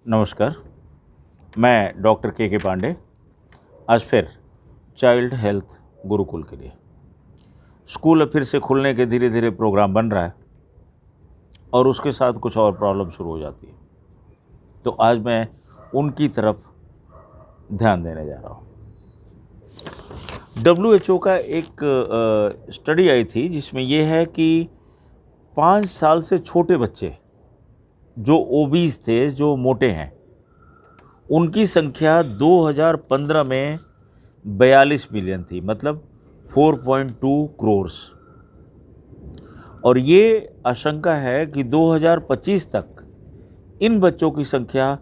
नमस्कार, मैं डॉक्टर के पांडे आज फिर चाइल्ड हेल्थ गुरुकुल के लिए। स्कूल अब फिर से खुलने के धीरे धीरे प्रोग्राम बन रहा है और उसके साथ कुछ और प्रॉब्लम शुरू हो जाती है, तो आज मैं उनकी तरफ ध्यान देने जा रहा हूँ। WHO का एक स्टडी आई थी जिसमें यह है कि 5 साल से छोटे बच्चे जो ओबीज थे, जो मोटे हैं, उनकी संख्या 2015 में 42 मिलियन थी, मतलब 4.2 करोड़। और ये आशंका है कि 2025 तक इन बच्चों की संख्या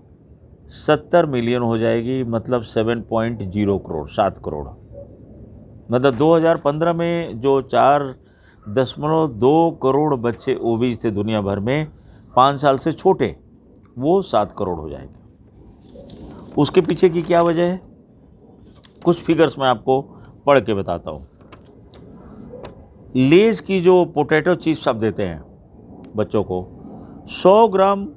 70 मिलियन हो जाएगी, मतलब 7.0 करोड़, 7 करोड़। मतलब 2015 में जो 4.2 करोड़ बच्चे ओबीज थे दुनिया भर में, 5 साल से छोटे, वो 7 करोड़ हो जाएंगे। उसके पीछे की क्या वजह है? कुछ फिगर्स मैं आपको पढ़ के बताता हूँ। लेज की जो पोटैटो चिप्स आप देते हैं बच्चों को, 100 ग्राम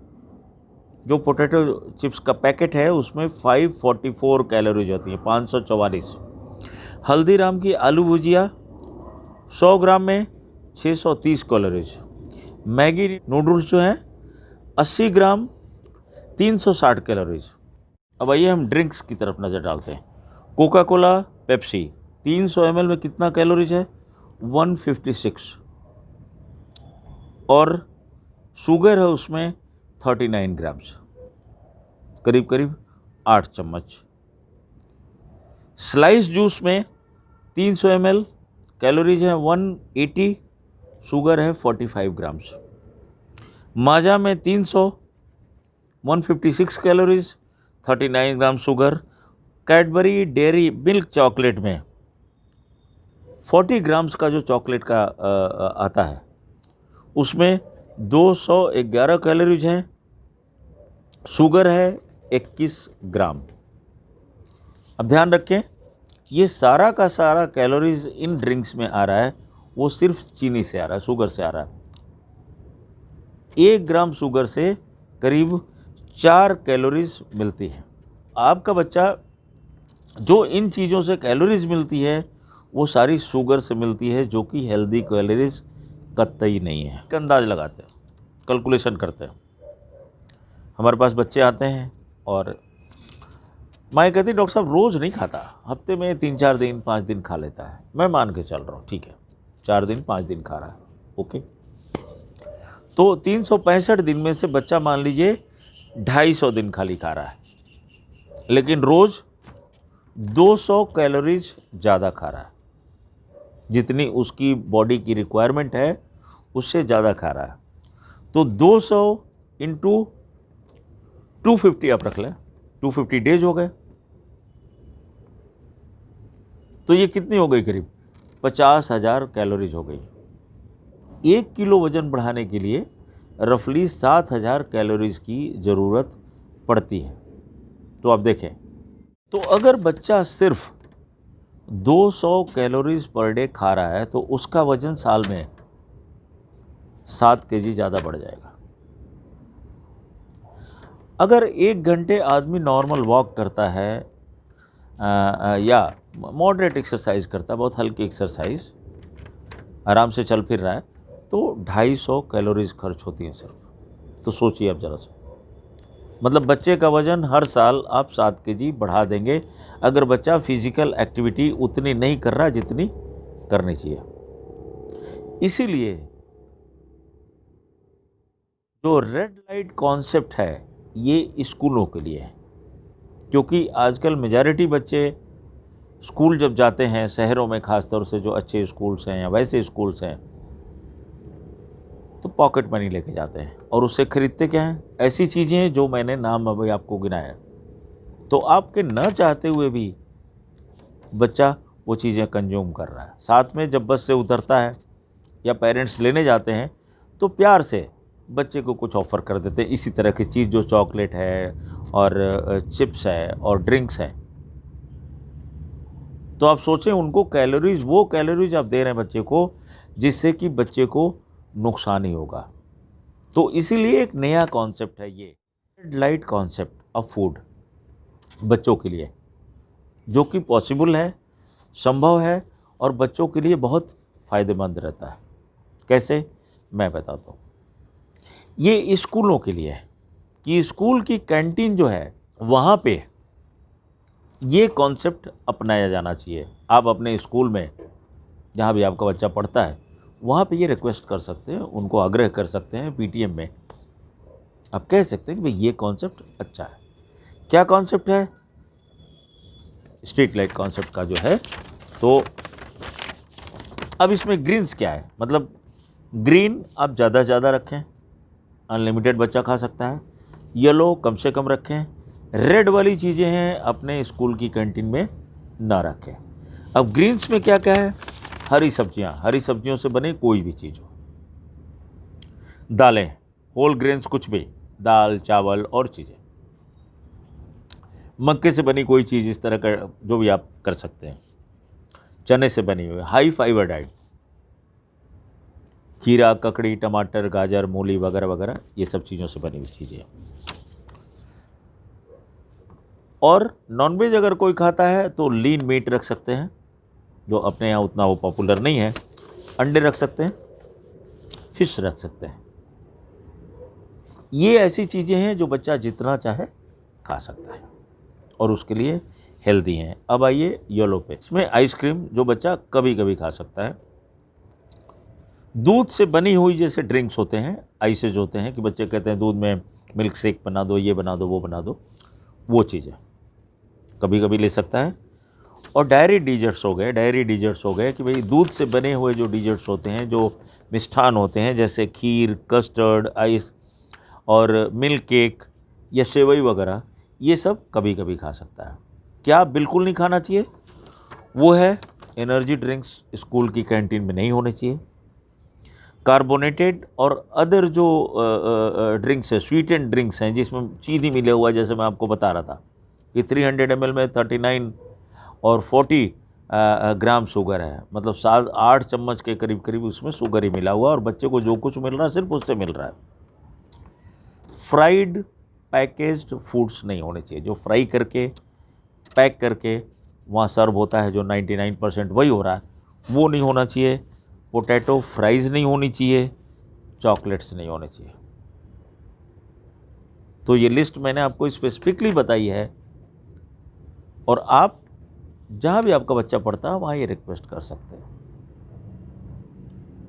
जो पोटैटो चिप्स का पैकेट है उसमें 544 कैलोरीज होती हैं, 544। हल्दीराम की आलू भुजिया 100 ग्राम में 630 कैलोरीज। मैगी नूडल्स जो हैं 80 ग्राम 360 कैलोरीज। अब आइए हम ड्रिंक्स की तरफ नज़र डालते हैं। कोका कोला, पेप्सी 300 ml में कितना कैलोरीज है? 156। और शुगर है उसमें 39 ग्राम्स, करीब करीब 8 चम्मच। स्लाइस जूस में 300 ml, कैलोरीज है 180, शुगर है 45 ग्राम्स। माजा में 300, 156 calories, 39 gram sugar. Cadbury dairy milk chocolate में 40 ग्राम्स का जो चॉकलेट का आता है उसमें 211 कैलोरीज हैं, शुगर है 21 ग्राम। अब ध्यान रखें, ये सारा का सारा कैलोरीज इन ड्रिंक्स में आ रहा है, वो सिर्फ चीनी से आ रहा है, शुगर से आ रहा है। 1 ग्राम शुगर से करीब 4 कैलोरीज मिलती है। आपका बच्चा जो इन चीज़ों से कैलोरीज मिलती है वो सारी शुगर से मिलती है, जो कि हेल्दी कैलोरीज कतई नहीं है। एक अंदाज़ लगाते हैं, कैलकुलेशन करते हैं। हमारे पास बच्चे आते हैं और माँ कहती डॉक्टर साहब रोज़ नहीं खाता, हफ्ते में 3-4 दिन 5 दिन खा लेता है। मैं मान के चल रहा हूँ, ठीक है, 4 दिन 5 दिन खा रहा है, ओके। तो 365 दिन में से बच्चा मान लीजिए 250 दिन खाली खा रहा है, लेकिन रोज़ 200 कैलोरीज ज़्यादा खा रहा है। जितनी उसकी बॉडी की रिक्वायरमेंट है उससे ज़्यादा खा रहा है। तो 200 इंटू 250 आप रख लें, 250 डेज हो गए, तो ये कितनी हो गई? करीब 50,000 कैलोरीज हो गई। 1 किलो वज़न बढ़ाने के लिए रफली 7,000 कैलोरीज की ज़रूरत पड़ती है। तो आप देखें, तो अगर बच्चा सिर्फ 200 कैलोरीज पर डे खा रहा है तो उसका वज़न साल में 7 kg ज़्यादा बढ़ जाएगा। अगर 1 घंटे आदमी नॉर्मल वॉक करता है या मॉडरेट एक्सरसाइज करता है, बहुत हल्की एक्सरसाइज, आराम से चल फिर रहा है, तो 250 कैलोरीज खर्च होती हैं सिर्फ। तो सोचिए आप ज़रा सा, मतलब बच्चे का वज़न हर साल आप 7 kg बढ़ा देंगे अगर बच्चा फिजिकल एक्टिविटी उतनी नहीं कर रहा जितनी करनी चाहिए। इसीलिए जो रेड लाइट कॉन्सेप्ट है ये स्कूलों के लिए है, क्योंकि आजकल मेजॉरिटी बच्चे स्कूल जब जाते हैं शहरों में, ख़ासतौर से जो अच्छे स्कूल्स हैं या वैसे स्कूल्स हैं, तो पॉकेट मनी लेके जाते हैं और उससे ख़रीदते क्या हैं? ऐसी चीज़ें जो मैंने नाम अभी आपको गिनाया। तो आपके न चाहते हुए भी बच्चा वो चीज़ें कंज्यूम कर रहा है। साथ में जब बस से उतरता है या पेरेंट्स लेने जाते हैं तो प्यार से बच्चे को कुछ ऑफ़र कर देते हैं, इसी तरह की चीज़ जो चॉकलेट है और चिप्स है और ड्रिंक्स हैं। तो आप सोचें, उनको कैलोरीज, वो कैलोरीज आप दे रहे हैं बच्चे को जिससे कि बच्चे को नुकसान ही होगा। तो इसीलिए एक नया कॉन्सेप्ट है ये लाइट कॉन्सेप्ट ऑफ फूड बच्चों के लिए, जो कि पॉसिबल है, संभव है और बच्चों के लिए बहुत फ़ायदेमंद रहता है। कैसे, मैं बताता हूँ। ये स्कूलों के लिए है कि स्कूल की कैंटीन जो है वहाँ पे ये कॉन्सेप्ट अपनाया जाना चाहिए। आप अपने स्कूल में जहाँ भी आपका बच्चा पढ़ता है वहाँ पे ये रिक्वेस्ट कर सकते हैं, उनको आग्रह कर सकते हैं पीटीएम में। आप कह सकते हैं कि भाई ये कॉन्सेप्ट अच्छा है। क्या कॉन्सेप्ट है? स्ट्रीट लाइट कॉन्सेप्ट का जो है। तो अब इसमें ग्रीन्स क्या है, मतलब ग्रीन आप ज़्यादा से ज़्यादा रखें, अनलिमिटेड बच्चा खा सकता है। येलो कम से कम रखें। रेड वाली चीज़ें हैं अपने स्कूल की कैंटीन में ना रखें। अब ग्रीन्स में क्या क्या है? हरी सब्जियां, हरी सब्जियों से बने कोई भी चीज़ हो, दालें, होल ग्रेन्स कुछ भी, दाल चावल और चीज़ें, मक्के से बनी कोई चीज़, इस तरह का जो भी आप कर सकते हैं, चने से बनी हुई हाई फाइबर डाइट, खीरा, ककड़ी, टमाटर, गाजर, मूली वगैरह वगैरह, ये सब चीज़ों से बनी हुई चीज़ें। और नॉनवेज अगर कोई खाता है तो लीन मीट रख सकते हैं, जो अपने यहाँ उतना वो पॉपुलर नहीं है। अंडे रख सकते हैं, फिश रख सकते हैं। ये ऐसी चीज़ें हैं जो बच्चा जितना चाहे खा सकता है और उसके लिए हेल्दी हैं। अब आइए येलो पे। इसमें आइसक्रीम जो बच्चा कभी कभी खा सकता है। दूध से बनी हुई जैसे ड्रिंक्स होते हैं, आइसेज होते हैं कि बच्चे कहते हैं दूध में मिल्क शेक बना दो, ये बना दो, वो बना दो, वो चीज़ें कभी कभी ले सकता है। और डायरी डिजर्ट्स हो गए कि भाई दूध से बने हुए जो डिजर्ट्स होते हैं, जो मिष्ठान होते हैं, जैसे खीर, कस्टर्ड, आइस और मिल्क केक या सेवई वगैरह, ये सब कभी कभी खा सकता है। क्या बिल्कुल नहीं खाना चाहिए? वो है एनर्जी ड्रिंक्स स्कूल की कैंटीन में नहीं होने चाहिए। कार्बोनेटेड और अदर जो ड्रिंक्स है, स्वीटेंड ड्रिंक्स हैं जिसमें चीनी मिला हुआ है, जैसे मैं आपको बता रहा था कि 300 ml में 39 और 40 ग्राम शुगर है, मतलब 7-8 चम्मच के करीब करीब उसमें शुगर ही मिला हुआ और बच्चे को जो कुछ मिल रहा है सिर्फ उससे मिल रहा है। फ्राइड पैकेज्ड फूड्स नहीं होने चाहिए, जो फ्राई करके पैक करके वहाँ सर्व होता है, जो 99% वही हो रहा है, वो नहीं होना चाहिए। पोटैटो फ्राइज़ नहीं होनी चाहिए, चॉकलेट्स नहीं होने चाहिए। तो ये लिस्ट मैंने आपको स्पेसिफिकली बताई है और आप जहाँ भी आपका बच्चा पढ़ता है वहाँ ये रिक्वेस्ट कर सकते हैं,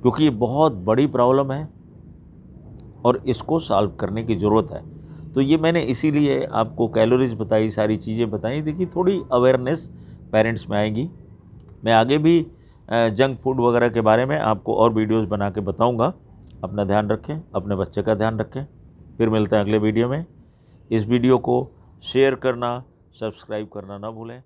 क्योंकि ये बहुत बड़ी प्रॉब्लम है और इसको सॉल्व करने की ज़रूरत है। तो ये मैंने इसीलिए आपको कैलोरीज बताई, सारी चीज़ें बताई, देखिए थोड़ी अवेयरनेस पेरेंट्स में आएगी। मैं आगे भी जंक फूड वगैरह के बारे में आपको और वीडियोस बना के बताऊंगा। अपना ध्यान रखें, अपने बच्चे का ध्यान रखें। फिर मिलते हैं अगले वीडियो में। इस वीडियो को शेयर करना, सब्सक्राइब करना ना भूलें।